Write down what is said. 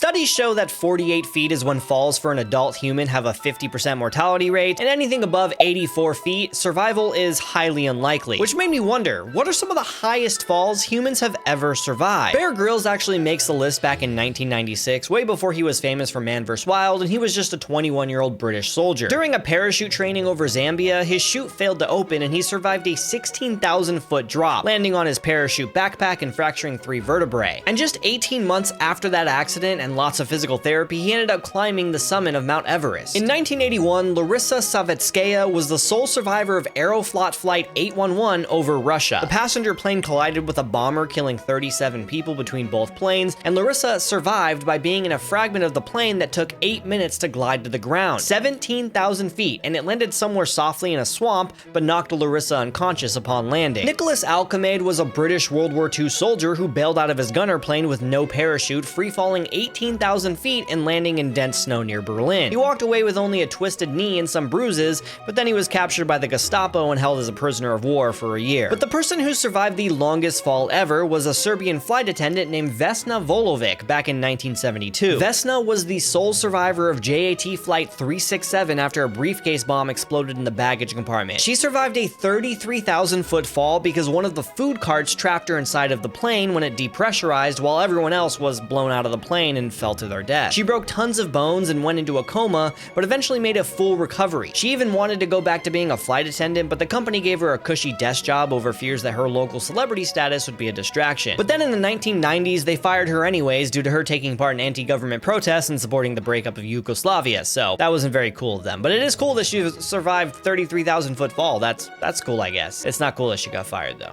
Studies show that 48 feet is when falls for an adult human have a 50% mortality rate, and anything above 84 feet, survival is highly unlikely. Which made me wonder, what are some of the highest falls humans have ever survived? Bear Grylls actually makes the list back in 1996, way before he was famous for Man vs. Wild, and he was just a 21-year-old British soldier. During a parachute training over Zambia, his chute failed to open and he survived a 16,000-foot drop, landing on his parachute backpack and fracturing 3 vertebrae. And just 18 months after that accident and lots of physical therapy, he ended up climbing the summit of Mount Everest. In 1981, Larissa Savitskaya was the sole survivor of Aeroflot Flight 811 over Russia. The passenger plane collided with a bomber, killing 37 people between both planes, and Larissa survived by being in a fragment of the plane that took 8 minutes to glide to the ground, 17,000 feet, and it landed somewhere softly in a swamp, but knocked Larissa unconscious upon landing. Nicholas Alcamade was a British World War II soldier who bailed out of his gunner plane with no parachute, free-falling 18,000 feet and landing in dense snow near Berlin. He walked away with only a twisted knee and some bruises, but then he was captured by the Gestapo and held as a prisoner of war for a year. But the person who survived the longest fall ever was a Serbian flight attendant named Vesna Volovic back in 1972. Vesna was the sole survivor of JAT Flight 367 after a briefcase bomb exploded in the baggage compartment. She survived a 33,000-foot fall because one of the food carts trapped her inside of the plane when it depressurized, while everyone else was blown out of the plane and fell to their death. She broke tons of bones and went into a coma, but eventually made a full recovery. She even wanted to go back to being a flight attendant, but the company gave her a cushy desk job over fears that her local celebrity status would be a distraction. But then in the 1990s, they fired her anyways due to her taking part in anti-government protests and supporting the breakup of Yugoslavia, so that wasn't very cool of them. But it is cool that she survived 33,000-foot fall. That's cool, I guess. It's not cool that she got fired, though.